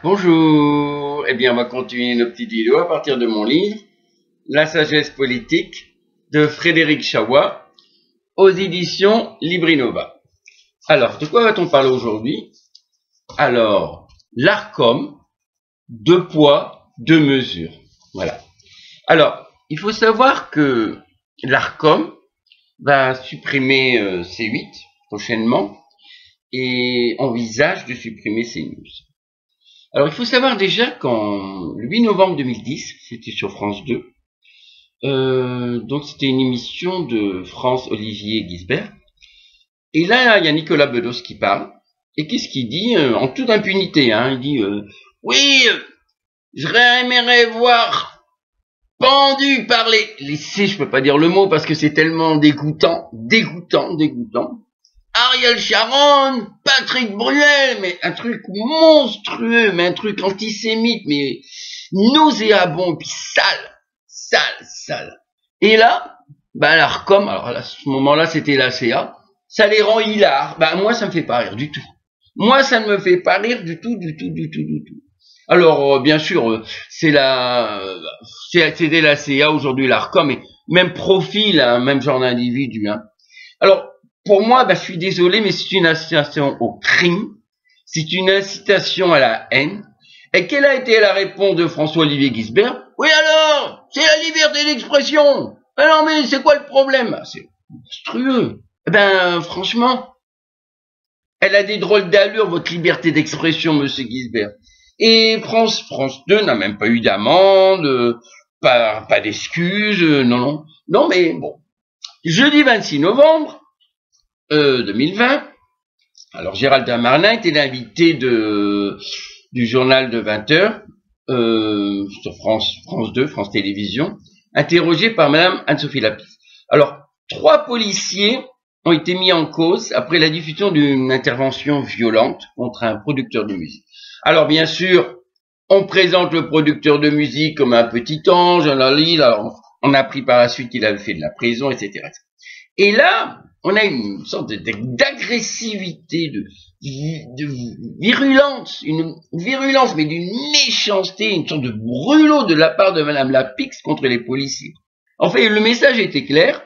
Bonjour, eh bien on va continuer nos petites vidéos à partir de mon livre La sagesse politique de Frédéric Chaloix aux éditions Librinova. Alors, de quoi va-t-on parler aujourd'hui? Alors, l'ARCOM, deux poids, deux mesures. Voilà. Alors, il faut savoir que l'ARCOM va supprimer C8 prochainement et envisage de supprimer CNews. Alors, il faut savoir déjà qu'en le 8 novembre 2010, c'était sur France 2, donc c'était une émission de France-Olivier Gisbert. Et là, il y a Nicolas Bedos qui parle. Et qu'est-ce qu'il dit en toute impunité, hein, il dit oui, j'aimerais voir pendu par les C, je peux pas dire le mot parce que c'est tellement dégoûtant. Ariel Sharon, Patrick Bruel, mais un truc monstrueux, mais un truc antisémite, mais nauséabond, puis sale. Et là, l'ARCOM, alors à ce moment-là, c'était la CA, ça les rend hilars. Moi, ça me fait pas rire du tout. Moi, ça ne me fait pas rire du tout. Alors, bien sûr, c'était la CA, aujourd'hui l'ARCOM, mais même profil, hein, même genre d'individu, hein. Alors, pour moi, je suis désolé, mais c'est une incitation au crime, c'est une incitation à la haine. Et quelle a été la réponse de François-Olivier Gisbert? Oui alors, c'est la liberté d'expression. Ah non mais c'est quoi le problème? C'est monstrueux. Franchement, elle a des drôles d'allure, votre liberté d'expression, monsieur Gisbert. Et France 2 n'a même pas eu d'amende, pas d'excuses, non. Non mais bon. Jeudi 26 novembre 2020, alors Gérald Darmanin était l'invité du journal de 20h sur France 2, France Télévisions, interrogé par madame Anne-Sophie Lapix. Alors, 3 policiers ont été mis en cause après la diffusion d'une intervention violente contre un producteur de musique. Alors, bien sûr, on présente le producteur de musique comme un petit ange, alors on a appris par la suite qu'il avait fait de la prison, etc. Et là, on a une sorte d'agressivité, de virulence, une virulence, mais d'une méchanceté, une sorte de brûlot de la part de madame Lapix contre les policiers. En fait, le message était clair.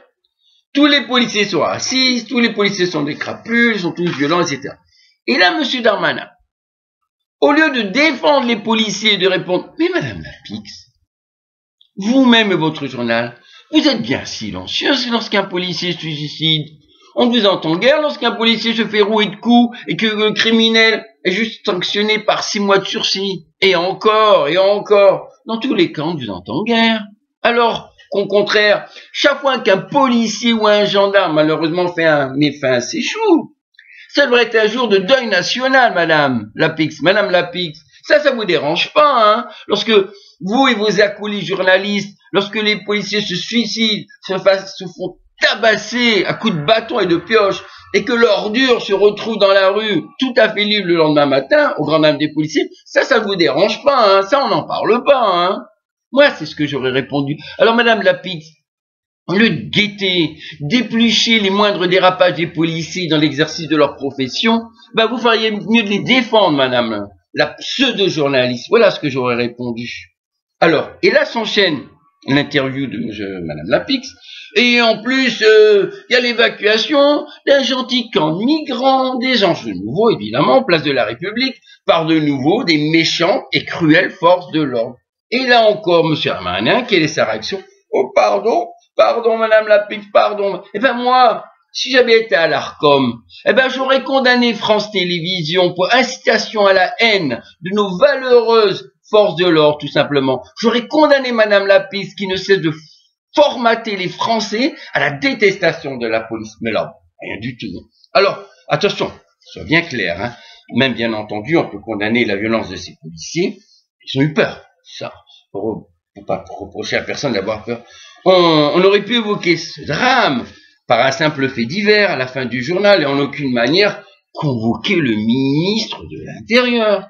Tous les policiers sont racistes, tous les policiers sont des crapules, ils sont tous violents, etc. Et là, monsieur Darmanin, au lieu de défendre les policiers et de répondre, mais madame Lapix, vous-même et votre journal, vous êtes bien silencieuse lorsqu'un policier se suicide. On ne vous entend guère lorsqu'un policier se fait rouer de coups et que le criminel est juste sanctionné par 6 mois de sursis. Et encore. Dans tous les cas, on ne vous entend guère. Alors qu'au contraire, chaque fois qu'un policier ou un gendarme malheureusement fait un méfait à ses choux, ça devrait être un jour de deuil national, madame Lapix. Ça vous dérange pas, hein? Lorsque vous et vos acolytes journalistes, lorsque les policiers se suicident, se font tabasser à coups de bâton et de pioche, et que l'ordure se retrouve dans la rue tout à fait libre le lendemain matin, au grand dam des policiers, ça vous dérange pas, hein? Ça, on n'en parle pas, hein? Moi, c'est ce que j'aurais répondu. Alors, madame Lapix, au lieu de guetter, d'éplucher les moindres dérapages des policiers dans l'exercice de leur profession, vous feriez mieux de les défendre, madame la pseudo-journaliste. Voilà ce que j'aurais répondu. Alors, et là s'enchaîne l'interview de madame Lapix, et en plus, y a l'évacuation d'un gentil camp de migrants, des enjeux nouveaux, évidemment, place de la République, par de nouveau des méchants et cruelles forces de l'ordre. Et là encore, monsieur Darmanin, quelle est sa réaction? Oh, pardon, madame Lapix, pardon. Moi, si j'avais été à l'ARCOM, j'aurais condamné France Télévisions pour incitation à la haine de nos valeureuses forces de l'ordre, tout simplement. J'aurais condamné madame Lapix qui ne cesse de formater les Français à la détestation de la police. Mais là, rien du tout. Alors, attention, sois bien clair, hein. Même bien entendu, on peut condamner la violence de ces policiers. Ils ont eu peur, ça. Pour pas reprocher à personne d'avoir peur. On aurait pu évoquer ce drame par un simple fait divers à la fin du journal et en aucune manière convoquer le ministre de l'Intérieur.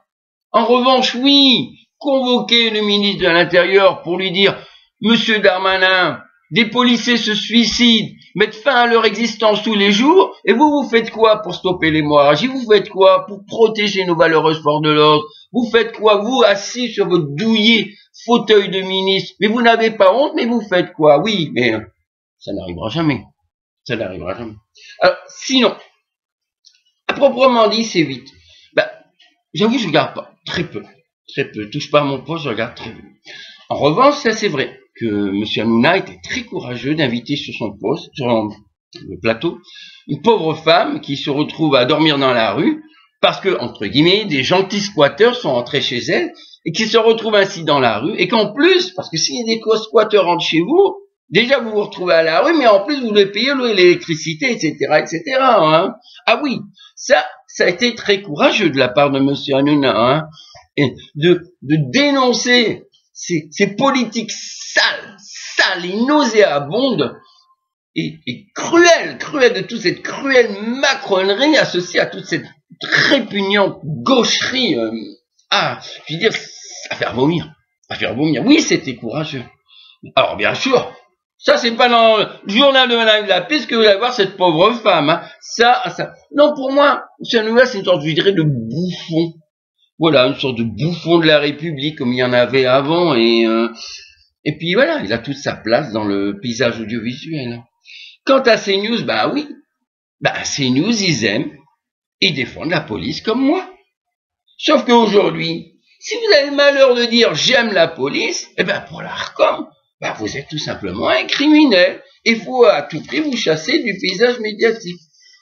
En revanche, oui, convoquer le ministre de l'Intérieur pour lui dire « Monsieur Darmanin, des policiers se suicident, mettent fin à leur existence tous les jours, et vous faites quoi pour stopper l'hémorragie? Vous faites quoi pour protéger nos valeureuses forces de l'ordre? Vous faites quoi? Vous, assis sur votre douillet fauteuil de ministre, mais vous n'avez pas honte, mais vous faites quoi? Oui, mais ça n'arrivera jamais. Ça n'arrivera jamais. Alors, sinon, à proprement dit, c'est vite. J'avoue, je regarde pas. Très peu. Très peu. Touche pas à mon poste, je regarde très peu. En revanche, ça c'est vrai que M. Hanouna était très courageux d'inviter sur son poste, sur le plateau, une pauvre femme qui se retrouve à dormir dans la rue parce que, entre guillemets, des gentils squatteurs sont entrés chez elle et qui se retrouvent ainsi dans la rue et qu'en plus, parce que si des squatteurs rentrent chez vous, déjà vous vous retrouvez à la rue, mais en plus vous devez payer l'eau et l'électricité, etc., etc. Hein. Ah oui, ça a été très courageux de la part de M. Hanouna, hein, et de dénoncer ces politiques sales et nauséabondes et cruelles de toute cette cruelle macronerie associée à toute cette répugnante gaucherie. Je veux dire, à faire vomir. Oui, c'était courageux. Alors, bien sûr, ça, c'est pas dans le journal de Madame Lapis que vous allez voir cette pauvre femme. Hein. Ça. Non, pour moi, M. Hanouna, c'est une sorte, je dirais, de bouffon. Voilà, une sorte de bouffon de la République, comme il y en avait avant. Et puis voilà, il a toute sa place dans le paysage audiovisuel. Quant à CNews, oui. CNews, ils aiment et défendent la police comme moi. Sauf qu'aujourd'hui, si vous avez le malheur de dire j'aime la police, pour l'ARCOM, vous êtes tout simplement un criminel. Il faut à tout prix vous chasser du paysage médiatique.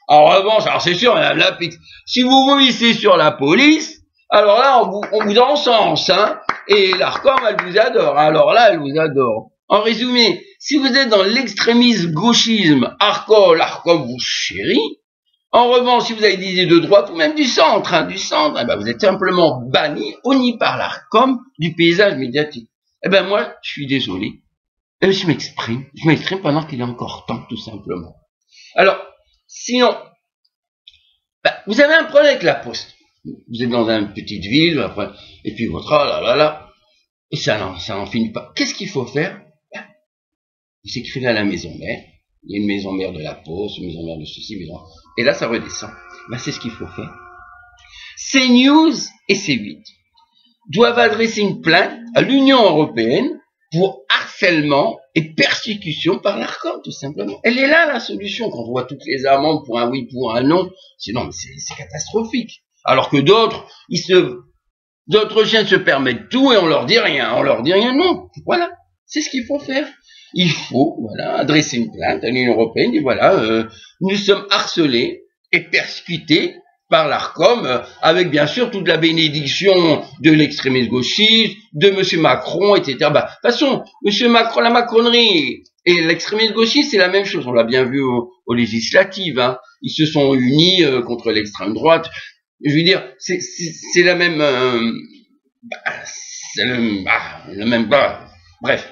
En revanche, alors c'est sûr, Madame Lapix, si vous vous hissez sur la police, alors là, on vous encense, hein, et l'ARCOM, elle vous adore. Alors là, elle vous adore. En résumé, si vous êtes dans l'extrémisme gauchisme, l'ARCOM vous chérit. En revanche, si vous avez des idées de droite ou même du centre, vous êtes simplement banni, honni par l'ARCOM du paysage médiatique. Moi, je suis désolé. Je m'exprime pendant qu'il est encore temps, tout simplement. Alors, sinon, vous avez un problème avec la poste. Vous êtes dans une petite ville, et puis votre et ça n'en finit pas. Qu'est-ce qu'il faut faire? Vous écrivez à la maison mère. Il y a une maison mère de la poste, une maison mère de ceci, et là ça redescend. C'est ce qu'il faut faire. CNews et C8 doivent adresser une plainte à l'Union européenne pour harcèlement et persécution par l'ARCOM, tout simplement. Elle est là la solution. Quand on voit toutes les amendes pour un oui, pour un non, c'est catastrophique. Alors que d'autres chiens se permettent tout et on leur dit rien, non. Voilà, c'est ce qu'il faut faire. Il faut, adresser une plainte à l'Union européenne et nous sommes harcelés et persécutés par l'ARCOM, avec bien sûr toute la bénédiction de l'extrémisme gauchiste, de M. Macron, etc. De toute façon, M. Macron, la macronerie et l'extrémisme gauchiste, c'est la même chose. On l'a bien vu aux législatives. Hein. Ils se sont unis contre l'extrême droite. Je veux dire, c'est la même... bref,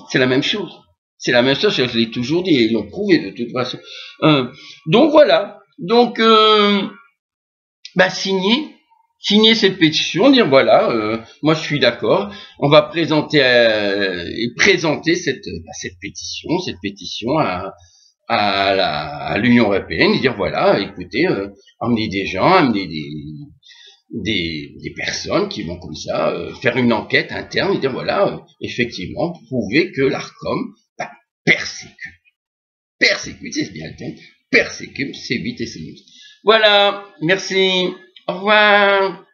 c'est la même chose. C'est la même chose, je l'ai toujours dit, et ils l'ont prouvé de toute façon. Donc voilà. Donc... signer cette pétition, dire moi je suis d'accord, on va présenter cette pétition à l'Union européenne et dire écoutez, emmenez des gens, emmenez des personnes qui vont comme ça faire une enquête interne et dire effectivement, prouver que l'ARCOM persécute, c'est bien le terme, persécute C8 et CNews. Voilà, merci, au revoir.